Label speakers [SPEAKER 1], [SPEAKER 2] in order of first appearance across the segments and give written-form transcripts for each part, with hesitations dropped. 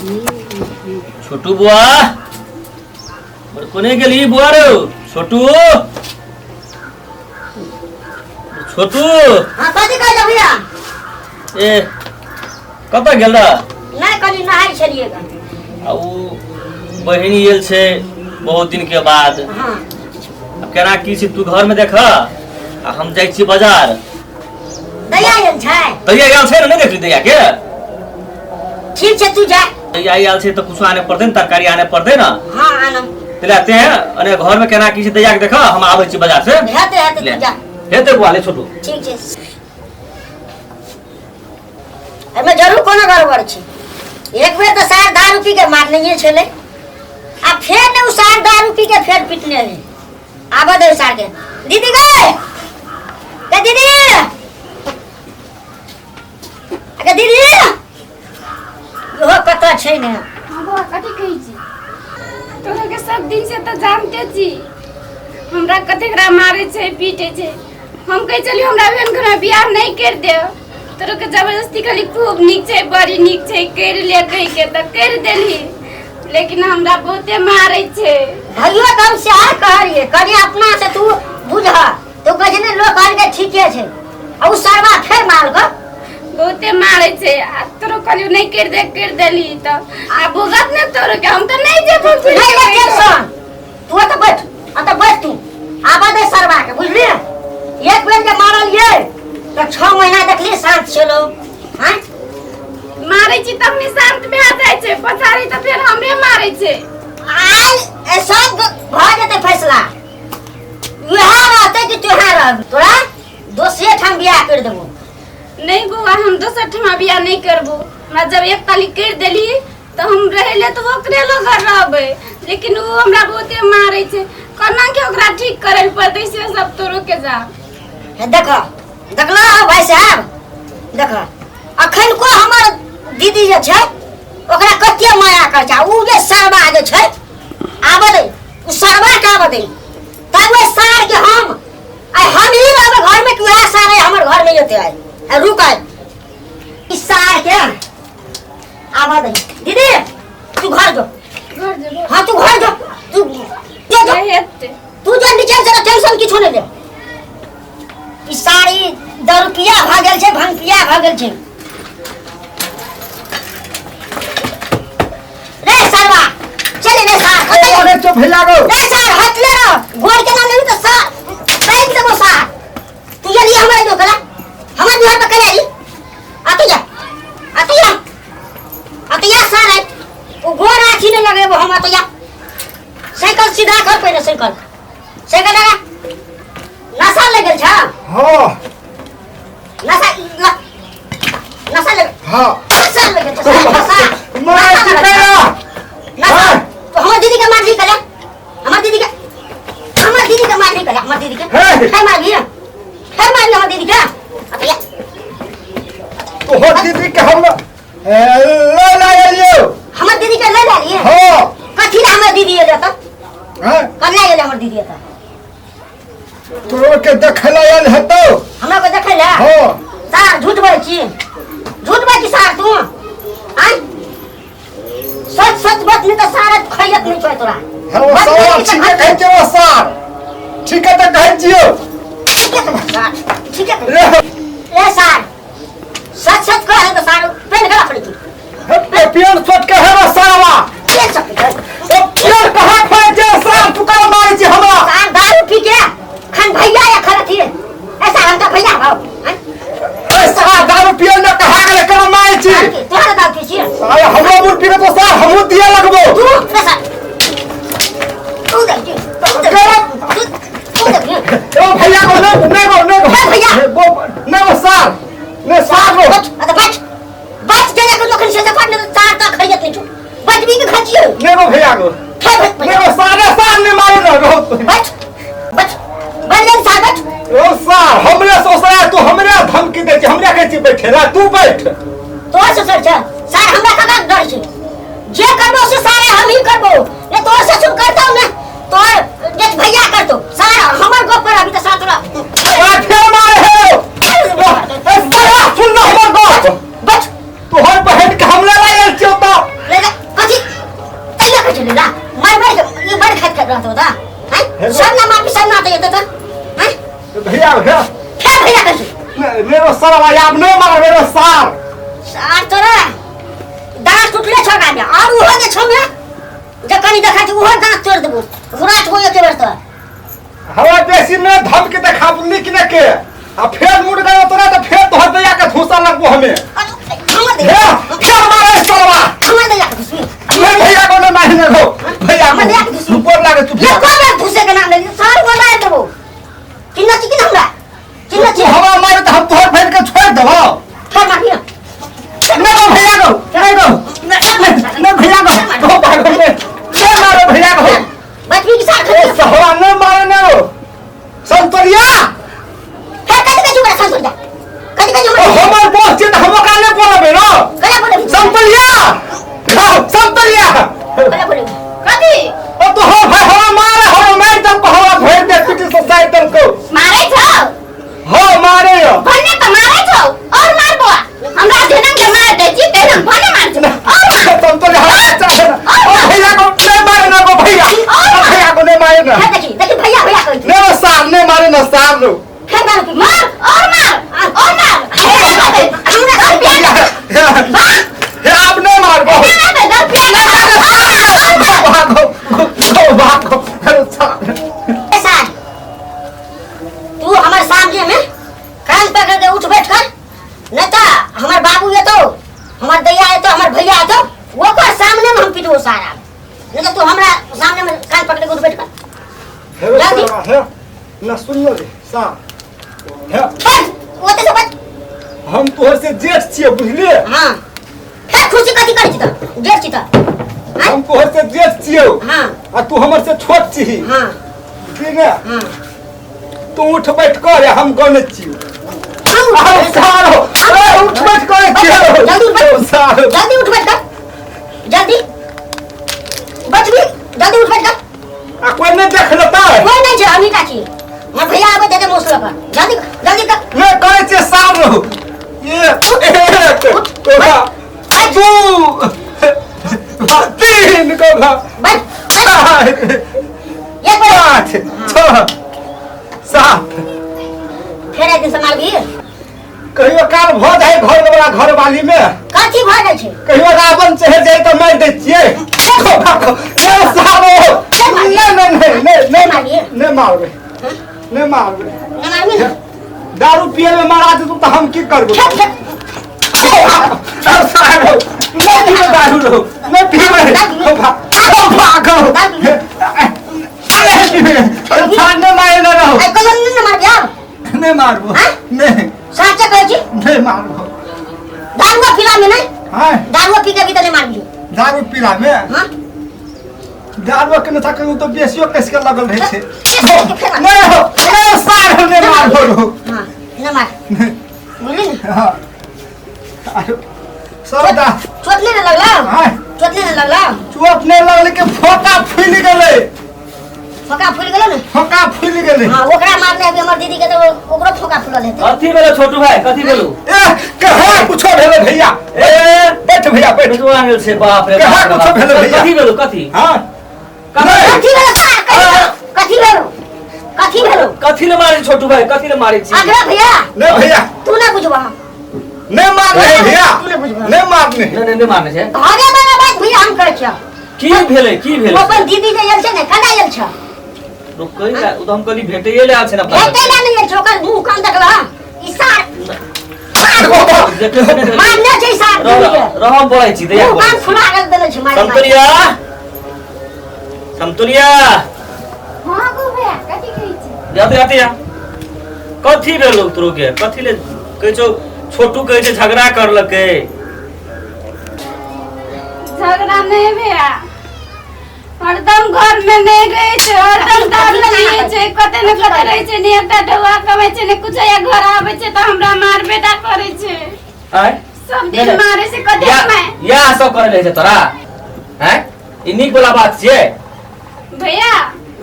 [SPEAKER 1] छोटू बुआ कोने गेली बुआ रे छोटू छोटू
[SPEAKER 2] हां कथि कहले भैया
[SPEAKER 1] ए कत गेल रहा
[SPEAKER 2] नहीं कनी नहाई छलिएगा
[SPEAKER 1] आ उ बहिनी एल छे बहुत दिन के बाद।
[SPEAKER 2] हां
[SPEAKER 1] अब केना की छी तू घर में देख आ हम जाई छी बाजार।
[SPEAKER 2] दया आयल छै
[SPEAKER 1] दैया आयल छै नहीं देखली दैया के
[SPEAKER 2] ठीक छै तू जा
[SPEAKER 1] दैया आयल छै तो कुछ आने पड़ते न तरकारी आने पड़ते ना।
[SPEAKER 2] हां आनम
[SPEAKER 1] लेते हैं अने घर में केना की छी दैया के देख हम आबै छी बाजार से
[SPEAKER 2] हेते हेते तू जा
[SPEAKER 1] हेते बुआ ले छोटू
[SPEAKER 2] ठीक छै एमे जरूर कोनो गड़बड़ छै। एक बेर तो सार दारू पी के मारने छले आ फेर ने उ सार दारू पी के फेर पिटने है। आबा दे सार के दीदी के दीदी अगे दीदी यो कत छै ने
[SPEAKER 3] हां बुआ कथि कहै छी तोरा के सब दिन से तो जानते छी हमरा कतेकरा मारे छै पीटे छै। हम कह चलियो हमरा बहन के बियाह नहीं कर दे तोरा के जबरदस्ती कली खूब नीक छै बड़ी नीक छै कर ले कह के त कर देली लेकिन हमरा बहुते मारे छै।
[SPEAKER 2] भइयो कम से आ कहरिए कनी अपना से तू बुझ तो कहने लोग कहल के ठीके छै आ उ सरवा फेर मार ग
[SPEAKER 3] बहुते मारे छै आ तोरा कलियो नहीं कर देली त आ भुगत ने तोरा के हम त नहीं जेबो
[SPEAKER 2] नहीं ले टेंशन तू तो बैठ तू आबा दे सरवा के बुझली। एक बेर के मारल ये तो 6 महीना देखली शांत चलो हां
[SPEAKER 3] मारे छी तब नि शांत भे जाय छै पछाड़ी त फेर हमरे मारे छै।
[SPEAKER 2] आई सब भ जेते फैसला यहां रहते कि तोहां रह तोरा दोसरे ठाम बियाह कर देबो।
[SPEAKER 3] नहीं बुआ हम दोसर ठमा बियाह नहीं करबो हमरा जब एक ताली कर देली तो हम रहले तो ओकरे लोग रहबे लेकिन वो हमरा बहुते मारे छै कोना के ओकरा ठीक करे पड़ते से सब तोरो के जा
[SPEAKER 2] देखलो भाई साहब देख अखन को हमर दीदी जे छै ओकरा कते माया कर छै उ जे सरवा जे छै आबे दे उ सरवा के आबे दे तब वे सार के हम ही रहबे घर में कि सारे हमर घर में होते है रुक इस सार के आबे दे दीदी तू घर जो हां तू घर जो तू जो नीचे से टेंशन किछो नहीं ले ई सारी दरुपिया भ गेल छै भंगिया भ गेल छै रे सरवा चले रे सार खते
[SPEAKER 4] अरे चुप हिला गो
[SPEAKER 2] रे सार हट ले रो गोर के नाम नहीं तो सार बैठ देबो सार तू ये लिए हमारे जो कला हमर बिहार में करे री आतिया सार है वो गोर आछी नहीं लगे वो हम आतिया साइकिल सीधा कर पहले साइकिल लगा नशा लगल छ
[SPEAKER 4] हां
[SPEAKER 2] नशा लग
[SPEAKER 4] हां
[SPEAKER 2] नशा लगल छ नशा
[SPEAKER 4] मार चिपड़ा
[SPEAKER 2] नशा तो हमर दीदी के मार दी कले हमर दीदी के मार दी कले हमर दीदी के है मार लिया हमर दीदी के अतिया
[SPEAKER 4] तो हो दीदी के हम ले लियो
[SPEAKER 2] हमर दीदी के ले लिए
[SPEAKER 4] हां
[SPEAKER 2] कथि ला हमर दीदी ले त
[SPEAKER 4] हां
[SPEAKER 2] कल्ला गेले हमर दीदी त
[SPEAKER 4] तोरो के देखला आयल हेतो
[SPEAKER 2] हमरा को देखैला
[SPEAKER 4] हां
[SPEAKER 2] सार झूठ बोलै छी सार तू आई सच बात नहीं तो सारा खैयत नहीं छै तोरा
[SPEAKER 4] हां सारा ठीक है कहै छै सार ठीक है त कहै छियो
[SPEAKER 2] ठीक है ले सार सच कह तो सार पेन गला पड़ी तू
[SPEAKER 4] पेन सच के है सारा
[SPEAKER 2] पेन सच
[SPEAKER 4] ओ पेन कहां पड़े छै सार तू का मारे छी हमरा
[SPEAKER 2] सार दारू पी के खन भैया या खरती ऐसा हम का भैया भाव
[SPEAKER 4] ऐसा दारू पियो न कहा गेले कर मारे छी
[SPEAKER 2] तोरा दारू पी छी
[SPEAKER 4] अरे हमरा मुंह पी के तो सार हमहु दिया लगबो
[SPEAKER 2] तू ऐसा तू दे
[SPEAKER 4] ओ भैया को ने
[SPEAKER 2] भैया
[SPEAKER 4] ने सार ने सार रो
[SPEAKER 2] अरे बच के को लोखन से पड़ने तो सार का खैयत नहीं छु बच भी के खचियो
[SPEAKER 4] ने भैया को ने सार ने मारे न रो
[SPEAKER 2] बच बन सार बच
[SPEAKER 4] ओ सार हमरे सोसरा तू हमरे धमकी दे छी हमरे कहै छी बैठे ला तू बैठ
[SPEAKER 2] तो ससुर छ सार हमरा का डर छै जे करबो से सारे हम ही करबो ये तो ससुर करता हूं ना तो जे भैया करतो सार हमर गोप पर अभी तो साथ ला
[SPEAKER 4] फिर मारे हो सुन ना हमर बात
[SPEAKER 2] बच
[SPEAKER 4] तोहर बहन के हमला लागल छियो तो मारबे रे सार
[SPEAKER 2] सार तोरा दांत टूटले छ गामे और उहो जे छ में जकनी देखा छी उहो दांत तोड़ देबो घुराट हो एके बेर तो
[SPEAKER 4] हवा बेसी ने धमकी देखा बुल्ली कि ने के आ फेर मुड़ गयो तोरा तो फेर तोहर दैया के धूसा लगबो हमें
[SPEAKER 2] हमर दे
[SPEAKER 4] फेर मारे चलवा
[SPEAKER 2] हमर दे जाके घुसी
[SPEAKER 4] मैं भैया को ना मारने दो भैया
[SPEAKER 2] हमर दे जाके घुसी
[SPEAKER 4] ऊपर लागे तू
[SPEAKER 2] ये कोन में घुसे के नाम ले सार बोला देबो चिन्ना चिकी ना हमरा चिन्ना
[SPEAKER 4] तू हवा मारे तो हम तोहर फेर के छोड़ देबो
[SPEAKER 2] फेर मारिया
[SPEAKER 4] ना को भैया को करे दो ना भैया को भागो ले मारो भैया को
[SPEAKER 2] बचवी के साथ खड़ी
[SPEAKER 4] हवा न मारने दो संतरिया
[SPEAKER 2] है कति कति बड़ा संतोष जा कति
[SPEAKER 4] हमर बॉस जे हम काने बोलबे न
[SPEAKER 2] कला बोले
[SPEAKER 4] संतरिया संतरिया
[SPEAKER 2] कला बोले
[SPEAKER 3] कथी
[SPEAKER 4] ओ तो हो भाई हवा मारे हो मैं तब को हवा भेज दे पिटी सोसाइटी को
[SPEAKER 3] मारे छौ
[SPEAKER 4] हो मारे हो
[SPEAKER 3] भन्ने त मारे छौ और मारबो हमरा जनन के मार दे छी तेरे भन्ने मार छौ और
[SPEAKER 4] संतरिया हवा चाहे ओ भैया को ले मारे ना को भैया को नहीं मारे ना
[SPEAKER 2] है देखी देखी भैया भैया कहै
[SPEAKER 4] ने सामने मारे ना सामने
[SPEAKER 2] फेर मार की
[SPEAKER 3] मार और मार
[SPEAKER 4] हे आपने मार को भागो
[SPEAKER 2] ऐसा तू हमारे सामने में कान पकड़ के उठ बैठ कर नहीं तो हमारे बाबू ये तो हमारे दैया है तो हमारे भैया है तो वो को सामने में हम पिटो सारा नहीं तो तू हमारा सामने में कान पकड़ के उठ बैठ कर
[SPEAKER 4] हे ना सुन लो सा हे
[SPEAKER 2] वो तो सब
[SPEAKER 4] हम तोहर से जेठ छिए बुझलिए
[SPEAKER 2] हां फिर खुशी कथी करै छी त जेठ छी त
[SPEAKER 4] हम तोहर से जेठ छिए
[SPEAKER 2] हां
[SPEAKER 4] आ तू हमर से छोट छी
[SPEAKER 2] हां
[SPEAKER 4] ठीक है
[SPEAKER 2] हां
[SPEAKER 4] तू उठ बैठ कर हम गन छी आओ सारो उठ बैठ कर
[SPEAKER 2] जल्दी उठ बैठ
[SPEAKER 4] सारो
[SPEAKER 2] जल्दी उठ बैठ कर जल्दी बच भी जल्दी उठ बैठ कर
[SPEAKER 4] आ कोई नहीं देख लेता
[SPEAKER 2] कोई नहीं छै हम का छी मैं भैया आबे दे दे मुसला पर जल्दी जल्दी कर
[SPEAKER 4] मैं करे छे सारो ये कोगा दू तीन कोगा
[SPEAKER 2] बैठ
[SPEAKER 4] चार
[SPEAKER 2] ये पर
[SPEAKER 4] 5 6 7
[SPEAKER 2] फेर एक दिन से मार भी
[SPEAKER 4] कहियो काल भ जाए घर वाला घर वाली में
[SPEAKER 2] कथी भ जाय छै
[SPEAKER 4] कहियो रावण चढ़ जाए तो मार दे छिए ए सारो नहीं मारबे नहीं मारबे
[SPEAKER 2] ना मारबी ना
[SPEAKER 4] दारू पिए में मारा दे तो हम की करबो सारो नहीं पीबे दारू रो नहीं पीबे भागो छाने मारे ना रहो
[SPEAKER 2] ए कलम न मार दिया
[SPEAKER 4] नहीं मारबो नहीं
[SPEAKER 2] साचा कहै छी
[SPEAKER 4] नहीं मारबो
[SPEAKER 2] दारू पिला में नहीं
[SPEAKER 4] हां
[SPEAKER 2] दारू पी के भी तो नहीं मारबी
[SPEAKER 4] दारू पिला में
[SPEAKER 2] हां
[SPEAKER 4] दारू के न थकू तो बेसियो कस के लगल रहे छे
[SPEAKER 2] नहीं
[SPEAKER 4] नहीं हो नहीं सार ने मार दो
[SPEAKER 2] हां न मार बोली ना
[SPEAKER 4] हां अरे सौदा
[SPEAKER 2] चोटने न लगला
[SPEAKER 4] हां
[SPEAKER 2] चोटने न लगला
[SPEAKER 4] चोट नहीं लगले के फोका फूल गेले
[SPEAKER 2] फोका फूल गेलो ने
[SPEAKER 4] फोका फूल गेले
[SPEAKER 2] हां ओकरा मारने अभी हमर दीदी के तो ओकरो फोका फूलल हेते
[SPEAKER 1] कथी भेलो छोटू भाई कथी भेलो
[SPEAKER 4] ए कहा कुछ भेले भैया ए बैठ भैया बैठ
[SPEAKER 1] बेटुआ आंगल से बाप रे
[SPEAKER 4] कहाँ
[SPEAKER 1] बाप
[SPEAKER 4] कुछो भेलो भैया?
[SPEAKER 1] कथी भेलो कथी
[SPEAKER 4] हां
[SPEAKER 2] कथी भेलो सार कथी भेलो कथी भेलो
[SPEAKER 1] कथी ले मारे छोटू भाई कथी ले मारे छी
[SPEAKER 2] आगरा भैया
[SPEAKER 4] नहीं भैया
[SPEAKER 2] तू ना बुझबा
[SPEAKER 4] नहीं मारने भैया
[SPEAKER 2] तूने बुझबा
[SPEAKER 4] नहीं मारने
[SPEAKER 1] नहीं मारने छै
[SPEAKER 2] घरे बना बात भैया हम कहै छ
[SPEAKER 1] की भेले की
[SPEAKER 2] वो
[SPEAKER 1] भेले
[SPEAKER 2] अपन दीदी जे आयल छै ने कना आयल छ
[SPEAKER 1] रुक कहि ला उ तो हम कली भेटैये ले आल छै ना
[SPEAKER 2] एते ना नहीं आयल छ ओकर मुंह कान देखला ई सार मारने छै सार दीदी के
[SPEAKER 1] रहम बोलै छी दैया
[SPEAKER 2] मुंह कान फुला गेल देले छै मारे
[SPEAKER 1] समतुलिया समतुलिया
[SPEAKER 3] हां गो भैया कथी कहै छी
[SPEAKER 1] जाते जाते या कथी भेलो तोरो के कथी ले कहै छौ छोटू कहै छै झगड़ा करलकै
[SPEAKER 3] झगड़ा नहीं भैया हरदम घर में नहीं रहे छे हरदम दारू पिए छे कते न कते रहे छे ने एकटा डुआ कमे छे ने कुछ या घर आवे छे त हमरा मार बेटा करे छे
[SPEAKER 1] आय
[SPEAKER 3] सब दिन मारे से कते में
[SPEAKER 1] या सब करे ले छै तोरा हैं ई नीक वाला बात छियै
[SPEAKER 3] भैया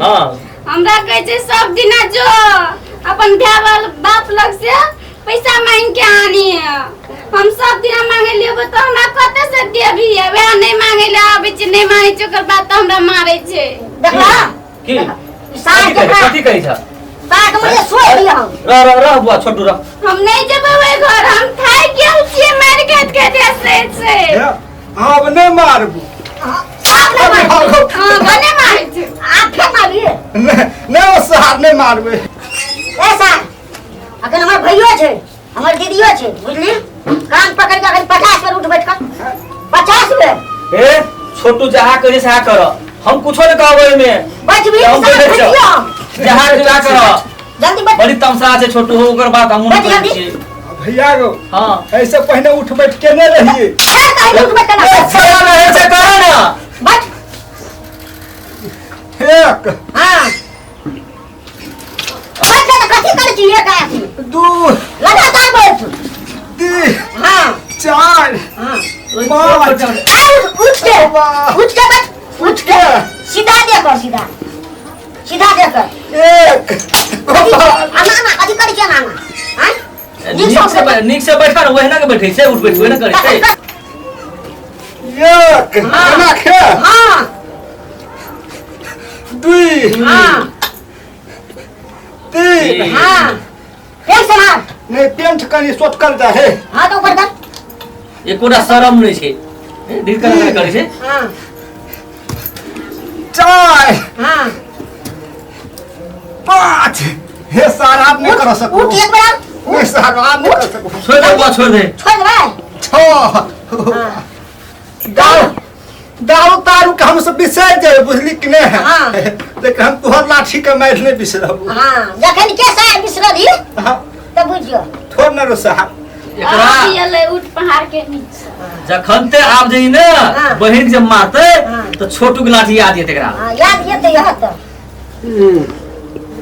[SPEAKER 1] हां
[SPEAKER 3] हमरा कहे छे सब दिन जो अपन भाई बाप लग से पैसा मांग के आनी हम सब दिन मांगे लियो तो हमरा कते से देबी वे नहीं मांगे ले आबे छे नहीं माने चोकर बात तो हमरा मारे छे
[SPEAKER 2] देखला
[SPEAKER 1] की
[SPEAKER 2] सार
[SPEAKER 1] कथी
[SPEAKER 2] देखला
[SPEAKER 1] कथी कहै छ
[SPEAKER 2] ताक मुझे सोच दिया हम
[SPEAKER 1] रह बुआ छोटू रह।
[SPEAKER 3] हम नहीं जबे घर हम थाई गेल छिए मार के से
[SPEAKER 4] अब नहीं मारबू
[SPEAKER 2] आप ना मार
[SPEAKER 3] हां बने मार छै
[SPEAKER 2] आप फिर मारिए
[SPEAKER 4] नहीं वो साहब नहीं मारबे
[SPEAKER 2] ऐसा अगर हमार भैया छे हमार दीदियो छे बुझली कान पकड़ के अगर 50 बेर उठ बैठ कर 50 बेर
[SPEAKER 1] ए छोटू जहाँ करे सहा कर हम कुछो नहीं कहबे में
[SPEAKER 2] बच भी
[SPEAKER 1] हम
[SPEAKER 2] साथ
[SPEAKER 1] बोले छो।
[SPEAKER 2] भैया
[SPEAKER 1] जहाँ करे कर
[SPEAKER 2] जल्दी बच
[SPEAKER 1] बड़ी तमसा से छोटू हो ओकर बात हम
[SPEAKER 2] बच
[SPEAKER 1] नहीं
[SPEAKER 2] जल्दी।
[SPEAKER 1] छी।
[SPEAKER 4] भैया गो
[SPEAKER 1] हां
[SPEAKER 4] ऐसे पहले उठ बैठ के नहीं रहिए
[SPEAKER 2] फिर कहीं उठ बैठ करना
[SPEAKER 1] सया रहे से करो ना
[SPEAKER 2] बच
[SPEAKER 4] एक
[SPEAKER 2] हां बच तो कथी कर छी एक आदमी
[SPEAKER 4] दू
[SPEAKER 2] लगातार बैठ
[SPEAKER 4] तीन
[SPEAKER 2] हां
[SPEAKER 4] चार
[SPEAKER 2] हां
[SPEAKER 4] पाँच
[SPEAKER 2] उठ के बैठ उठ के सीधा देखो सीधा सीधा देखो
[SPEAKER 4] एक
[SPEAKER 2] आना कथी कर छी आना हां
[SPEAKER 1] नीक से बैठा ना वही ना के बैठे से उठ बैठ वही ना करे से
[SPEAKER 4] एक ना खे
[SPEAKER 2] हां
[SPEAKER 4] दुई
[SPEAKER 2] हां
[SPEAKER 4] तीन
[SPEAKER 2] हां फिर से मार
[SPEAKER 4] नहीं पेंट कनी सोट कर जा है
[SPEAKER 2] हां तो ऊपर कर
[SPEAKER 1] एकोटा शरम नहीं छे ढील कर करे से
[SPEAKER 2] हां
[SPEAKER 4] चार
[SPEAKER 2] हां
[SPEAKER 4] पाँच हे सारा आप नहीं कर सको
[SPEAKER 2] उठ एक बार
[SPEAKER 4] नहीं सारा आप नहीं कर सको
[SPEAKER 1] छोड़ दे बुआ छोड़ दे
[SPEAKER 2] छोड़ दे
[SPEAKER 4] छो
[SPEAKER 2] हां
[SPEAKER 4] दारू दारू तारू के हम सब बिसर जाए बुझली कि नहीं
[SPEAKER 2] हाँ।
[SPEAKER 4] लेकिन हम तुहर लाठी के मार नहीं बिसरब
[SPEAKER 2] हां जखन के साहब बिसरली
[SPEAKER 4] हाँ,
[SPEAKER 2] तो बुझियो
[SPEAKER 4] थोड़ न रो साहब
[SPEAKER 1] एकरा
[SPEAKER 3] ये उठ पहाड़ के नीचे
[SPEAKER 1] जखन ते आब जई ना
[SPEAKER 2] हाँ।
[SPEAKER 1] बहिन जब मारते
[SPEAKER 2] हाँ।
[SPEAKER 1] तो छोटू के लाठी याद ये तेकरा
[SPEAKER 2] हां याद ये तो यह तो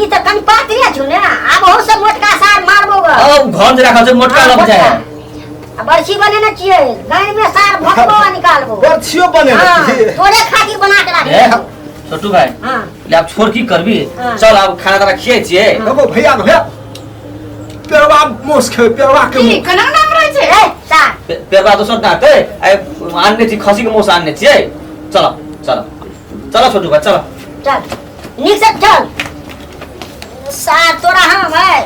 [SPEAKER 2] ई तो कन पातिया छु ने अब हो सब मोटका सार मारबो ग
[SPEAKER 1] अब घर जे रखल छै मोटका लग जाए
[SPEAKER 2] बरछी बने न छिए गाय में सार भटबो निकालबो
[SPEAKER 4] बर्छियो बने
[SPEAKER 2] हां
[SPEAKER 4] रखी
[SPEAKER 2] तोरे खातिर बना के
[SPEAKER 1] ए
[SPEAKER 2] राखी
[SPEAKER 1] छोटू भाई
[SPEAKER 2] हां
[SPEAKER 1] ले आप छोड़ की करबी
[SPEAKER 2] हाँ।
[SPEAKER 1] चल अब खाना तारा खिए छिए
[SPEAKER 4] देखो भैया भैया पेरवा मोस खे पेरवा के
[SPEAKER 3] की
[SPEAKER 4] मुँह।
[SPEAKER 3] कना नाम रहे छै
[SPEAKER 2] ए सार
[SPEAKER 1] पेरवा दोसर नाते आइ आनने छी खसी के मौस आनने छिए चलो चलो चलो छोटू भाई चलो
[SPEAKER 2] चल नीक से चल सार तोरा हम है